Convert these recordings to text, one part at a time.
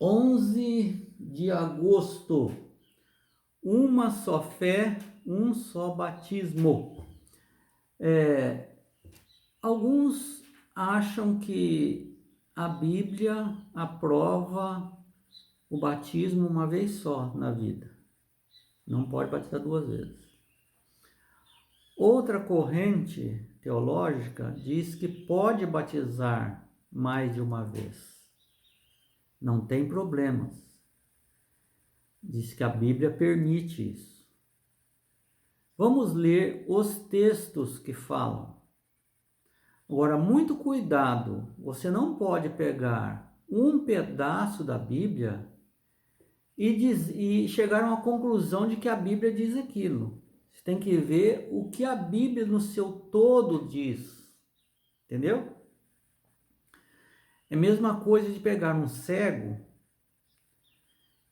11 de agosto, uma só fé, um só batismo. Alguns acham que a Bíblia aprova o batismo uma vez só na vida. Não pode batizar duas vezes. Outra corrente teológica diz que pode batizar mais de uma vez. Não tem problemas. Diz que a Bíblia permite isso. Vamos ler os textos que falam. Agora, muito cuidado, você não pode pegar um pedaço da Bíblia e chegar a uma conclusão de que a Bíblia diz aquilo. Você tem que ver o que a Bíblia no seu todo diz. Entendeu? É a mesma coisa de pegar um cego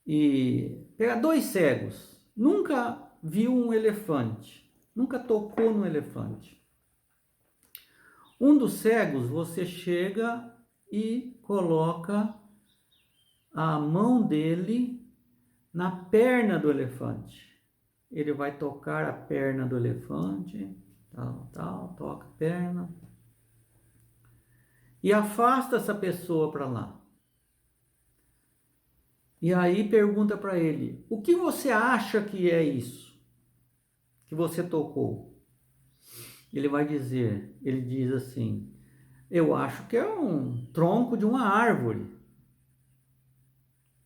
e pegar dois cegos. Nunca viu um elefante, nunca tocou no elefante. Um dos cegos, você chega e coloca a mão dele na perna do elefante. Ele vai tocar a perna do elefante, toca a perna. E afasta essa pessoa para lá. E aí pergunta para ele, o que você acha que é isso que você tocou? Ele diz assim, eu acho que é um tronco de uma árvore.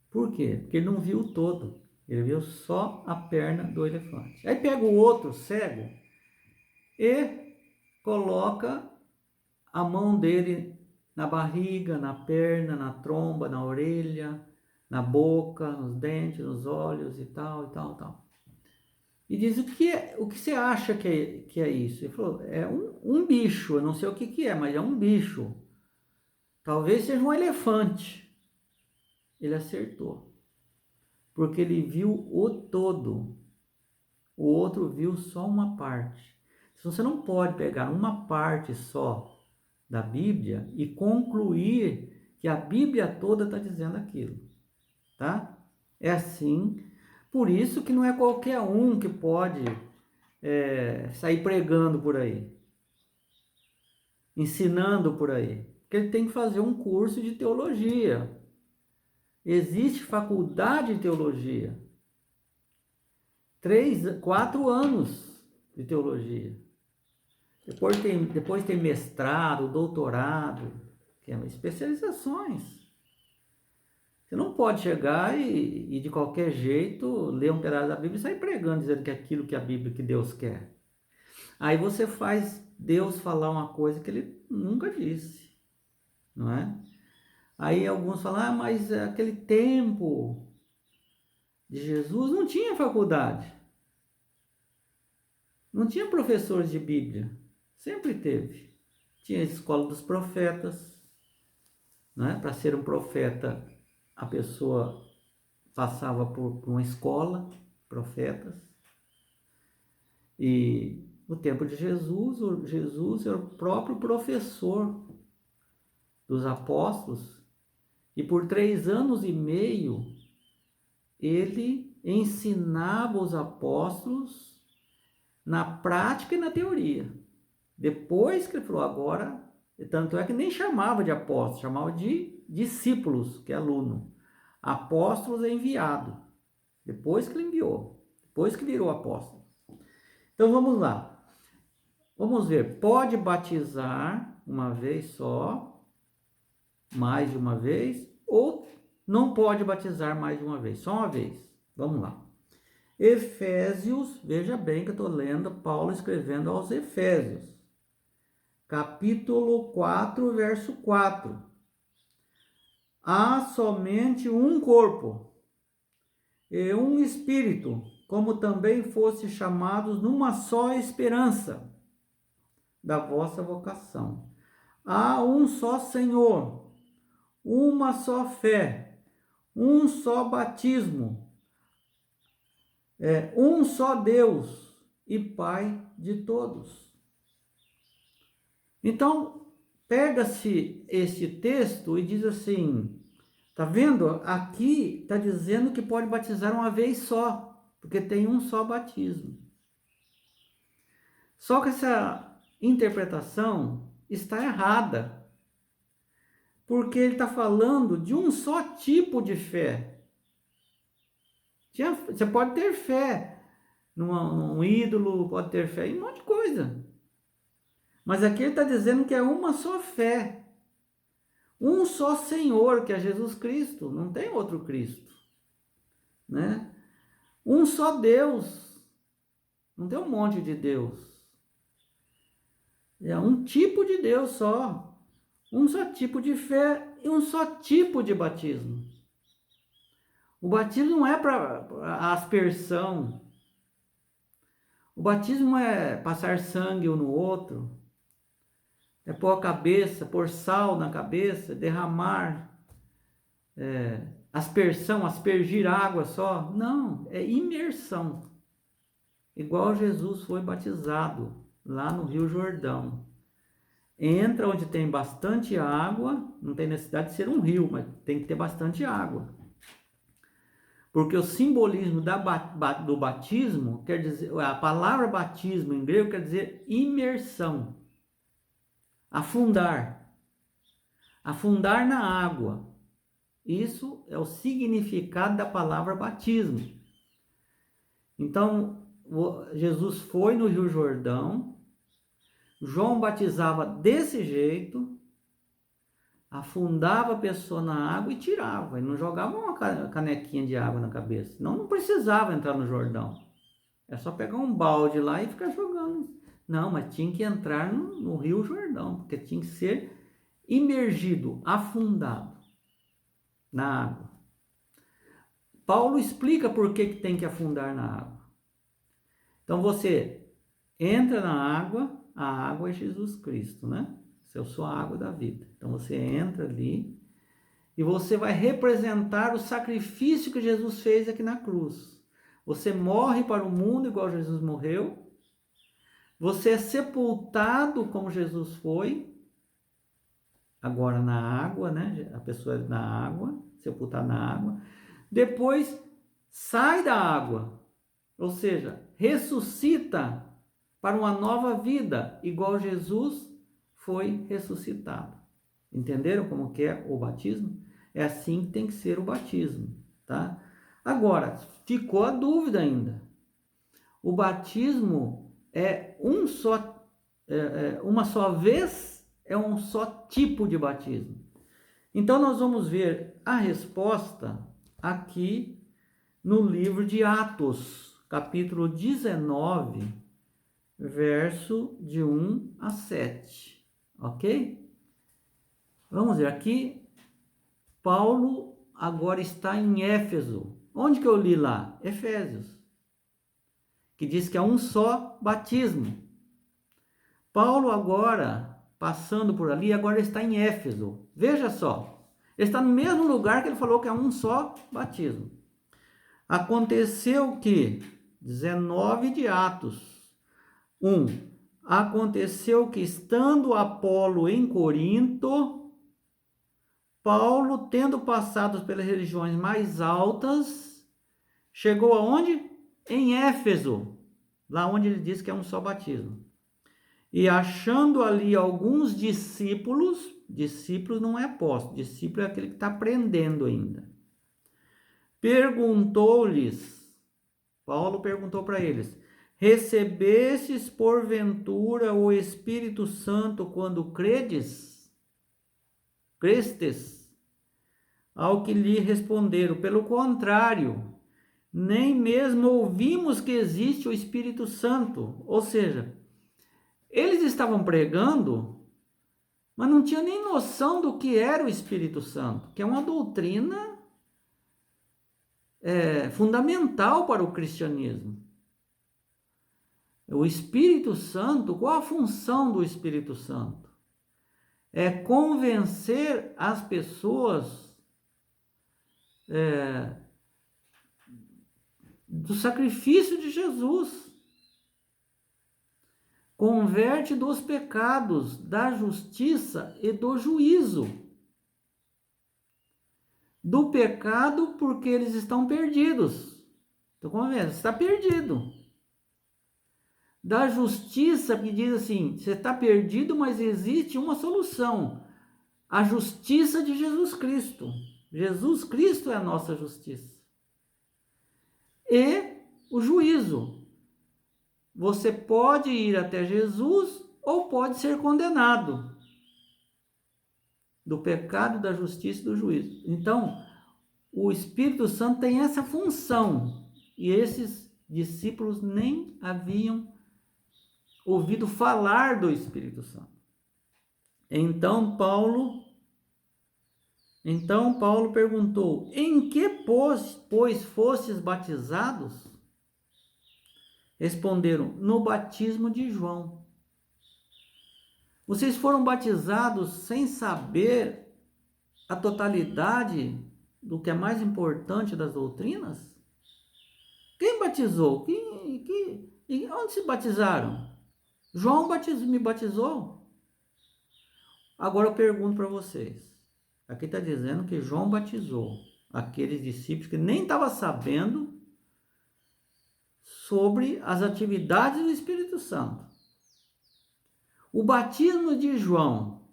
Por quê? Porque ele não viu o todo, ele viu só a perna do elefante. Aí pega o outro cego e coloca a mão dele na barriga, na perna, na tromba, na orelha, na boca, nos dentes, nos olhos e tal, e tal, e tal. E diz, o que você acha que é isso? Ele falou, é um bicho, eu não sei o que é, mas é um bicho. Talvez seja um elefante. Ele acertou. Porque ele viu o todo. O outro viu só uma parte. Então, você não pode pegar uma parte só da Bíblia e concluir que a Bíblia toda está dizendo aquilo. Tá? É assim. Por isso que não é qualquer um que pode sair pregando por aí, ensinando por aí, porque ele tem que fazer um curso de teologia. Existe faculdade de teologia, 4 anos de teologia. Depois tem mestrado, doutorado, que é especializações. Você não pode chegar e de qualquer jeito ler um pedaço da Bíblia e sair pregando, dizendo que é aquilo que a Bíblia, que Deus quer. Aí você faz Deus falar uma coisa que ele nunca disse, não é? Aí alguns falam, mas aquele tempo de Jesus não tinha faculdade, não tinha professores de Bíblia, sempre teve. Tinha a escola dos profetas, não é? Para ser um profeta, a pessoa passava por uma escola, profetas, e no tempo de Jesus era o próprio professor dos apóstolos, e por 3 anos e meio ele ensinava os apóstolos na prática e na teoria. Depois que ele falou, agora, tanto é que nem chamava de apóstolo, chamava de discípulos, que é aluno. Apóstolos é enviado, depois que ele enviou, depois que virou apóstolo. Então vamos lá. Vamos ver, pode batizar uma vez só, mais de uma vez, ou não pode batizar mais de uma vez, só uma vez. Vamos lá. Efésios, veja bem que eu estou lendo Paulo escrevendo aos Efésios. Capítulo 4, verso 4. Há somente um corpo e um espírito, como também fosse chamados numa só esperança da vossa vocação. Há um só Senhor, uma só fé, um só batismo, um só Deus e Pai de todos. Então, pega-se este texto e diz assim, Tá vendo? Aqui está dizendo que pode batizar uma vez só, porque tem um só batismo. Só que essa interpretação está errada, porque ele está falando de um só tipo de fé. Você pode ter fé num ídolo, pode ter fé em um monte de coisa. Mas aqui ele está dizendo que é uma só fé. Um só Senhor, que é Jesus Cristo. Não tem outro Cristo, né? Um só Deus. Não tem um monte de Deus. É um tipo de Deus só. Um só tipo de fé e um só tipo de batismo. O batismo não é para aspersão. O batismo é passar sangue um no outro. É pôr a cabeça, pôr sal na cabeça, derramar, aspersão, aspergir água só. Não, é imersão. Igual Jesus foi batizado lá no Rio Jordão. Entra onde tem bastante água, não tem necessidade de ser um rio, mas tem que ter bastante água. Porque o simbolismo do batismo, quer dizer, a palavra batismo em grego quer dizer imersão. Afundar. Afundar na água. Isso é o significado da palavra batismo. Então, Jesus foi no Rio Jordão, João batizava desse jeito, afundava a pessoa na água e tirava. Ele não jogava uma canequinha de água na cabeça. Não precisava entrar no Jordão. É só pegar um balde lá e ficar jogando. Não, mas tinha que entrar no Rio Jordão, porque tinha que ser imergido, afundado na água. Paulo explica por que tem que afundar na água. Então você entra na água, a água é Jesus Cristo, né? Eu sou a água da vida. Então você entra ali e você vai representar o sacrifício que Jesus fez aqui na cruz. Você morre para o mundo igual Jesus morreu. Você é sepultado como Jesus foi. Agora na água, né? A pessoa é na água, sepultada na água. Depois sai da água, ou seja, ressuscita para uma nova vida, igual Jesus foi ressuscitado. Entenderam como que é o batismo? É assim que tem que ser o batismo, tá? Agora, ficou a dúvida ainda. O batismo é uma só vez, é um só tipo de batismo. Então nós vamos ver a resposta aqui no livro de Atos, capítulo 19, verso de 1 a 7, ok? Vamos ver aqui, Paulo agora está em Éfeso. Onde que eu li lá? Efésios, que diz que é um só batismo. Paulo agora, passando por ali, agora está em Éfeso. Veja só, ele está no mesmo lugar que ele falou que é um só batismo. Aconteceu que, 19 de Atos 1, aconteceu que estando Apolo em Corinto, Paulo, tendo passado pelas regiões mais altas, chegou aonde? Em Éfeso, lá onde ele diz que é um só batismo. E achando ali alguns discípulos não é apóstolo, discípulo é aquele que está aprendendo ainda. Paulo perguntou para eles: recebestes porventura o Espírito Santo quando crestes? Ao que lhe responderam: pelo contrário, nem mesmo ouvimos que existe o Espírito Santo. Ou seja, eles estavam pregando, mas não tinham nem noção do que era o Espírito Santo, que é uma doutrina fundamental para o cristianismo. O Espírito Santo, qual a função do Espírito Santo? É convencer as pessoas do sacrifício de Jesus. Converte dos pecados, da justiça e do juízo. Do pecado, porque eles estão perdidos. Então, como é? Você está perdido. Da justiça, que diz assim, você está perdido, mas existe uma solução. A justiça de Jesus Cristo. Jesus Cristo é a nossa justiça. E o juízo. Você pode ir até Jesus ou pode ser condenado. Do pecado, da justiça e do juízo. Então, o Espírito Santo tem essa função. E esses discípulos nem haviam ouvido falar do Espírito Santo. Então Paulo perguntou: em que, pois fostes batizados? Responderam: no batismo de João. Vocês foram batizados sem saber a totalidade do que é mais importante das doutrinas? Quem batizou? Onde se batizaram? João me batizou. Agora eu pergunto para vocês. Aqui está dizendo que João batizou aqueles discípulos que nem estavam sabendo sobre as atividades do Espírito Santo. O batismo de João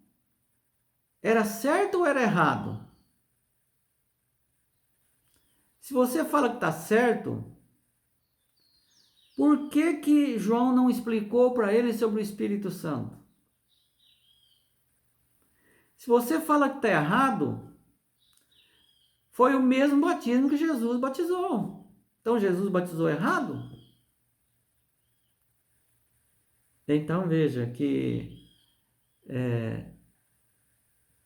era certo ou era errado? Se você fala que está certo, por que João não explicou para ele sobre o Espírito Santo? Se você fala que está errado, foi o mesmo batismo que Jesus batizou. Então Jesus batizou errado? Então veja que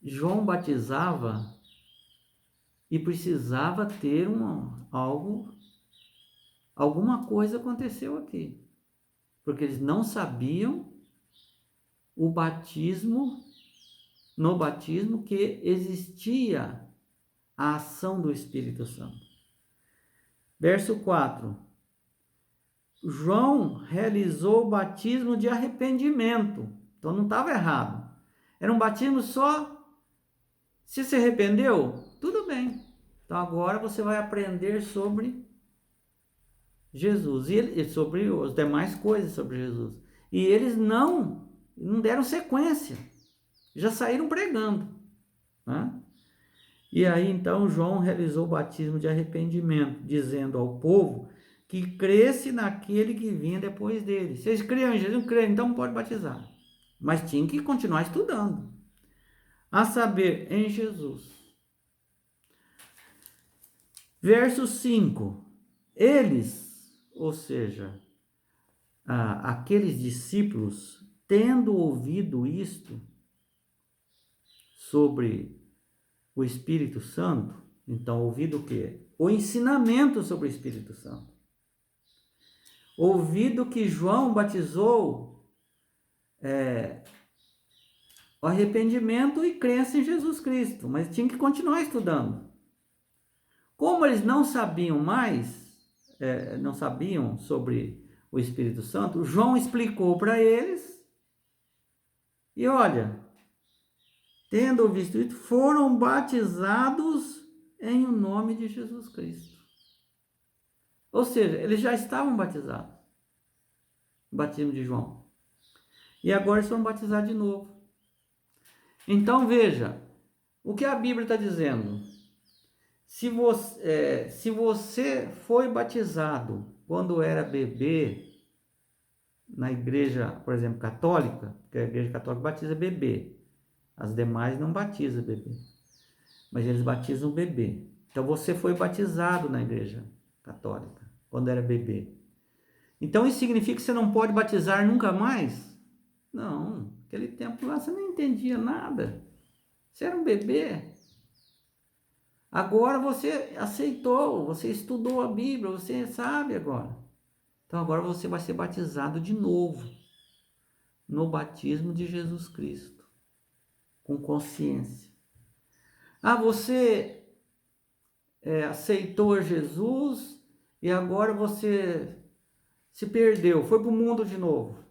João batizava e precisava ter alguma coisa aconteceu aqui. Porque eles não sabiam no batismo que existia a ação do Espírito Santo. Verso 4. João realizou o batismo de arrependimento. Então não estava errado. Era um batismo só. Se se arrependeu, tudo bem. Então agora você vai aprender sobre Jesus e sobre as demais coisas sobre Jesus. E eles não deram sequência. Já saíram pregando. Né? E aí então João realizou o batismo de arrependimento, dizendo ao povo que cresce naquele que vinha depois dele. Vocês criam em Jesus? Não creem, então não pode batizar. Mas tinha que continuar estudando. A saber, em Jesus. Verso 5. Eles, ou seja, aqueles discípulos, tendo ouvido isto sobre o Espírito Santo, então ouvido o quê? O ensinamento sobre o Espírito Santo. Ouvido que João batizou o arrependimento e crença em Jesus Cristo, mas tinha que continuar estudando. Como eles não sabiam não sabiam sobre o Espírito Santo, João explicou para eles, e olha, tendo visto isso, foram batizados em o nome de Jesus Cristo. Ou seja, eles já estavam batizados, o batismo de João. E agora eles foram batizados de novo. Então veja, o que a Bíblia está dizendo? Se você foi batizado quando era bebê, na igreja, por exemplo, católica, porque a igreja católica batiza bebê, as demais não batizam bebê, mas eles batizam bebê. Então você foi batizado na igreja católica quando era bebê. Então isso significa que você não pode batizar nunca mais? Não, naquele tempo lá você não entendia nada. Você era um bebê. Agora você aceitou, você estudou a Bíblia, você sabe agora. Então agora você vai ser batizado de novo no batismo de Jesus Cristo, com consciência. Você aceitou Jesus e agora você se perdeu, foi para o mundo de novo.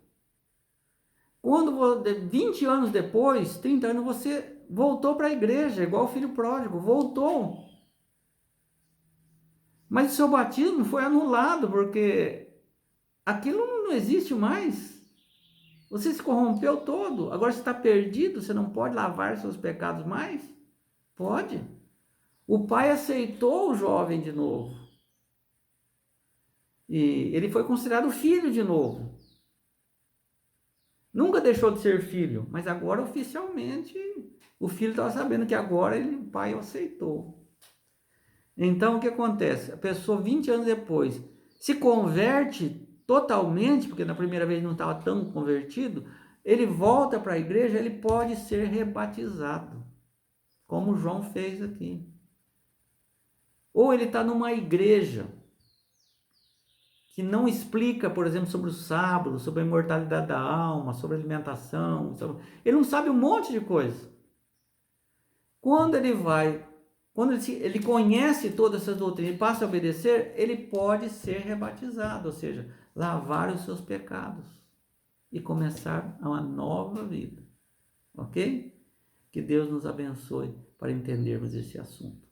Quando 20 anos depois, 30 anos, você voltou para a igreja, igual o filho pródigo, voltou. Mas o seu batismo foi anulado, porque aquilo não existe mais. Você se corrompeu todo, agora você está perdido, você não pode lavar seus pecados mais? Pode. O pai aceitou o jovem de novo. E ele foi considerado filho de novo. Nunca deixou de ser filho, mas agora oficialmente o filho estava sabendo que agora o pai o aceitou. Então o que acontece? A pessoa 20 anos depois se converte totalmente, porque na primeira vez não estava tão convertido, ele volta para a igreja, ele pode ser rebatizado, como João fez aqui. Ou ele está numa igreja que não explica, por exemplo, sobre o sábado, sobre a imortalidade da alma, sobre a alimentação, ele não sabe um monte de coisa. Quando ele vai, quando ele conhece todas essas doutrinas e passa a obedecer, ele pode ser rebatizado, ou seja, lavar os seus pecados e começar uma nova vida. Ok? Que Deus nos abençoe para entendermos esse assunto.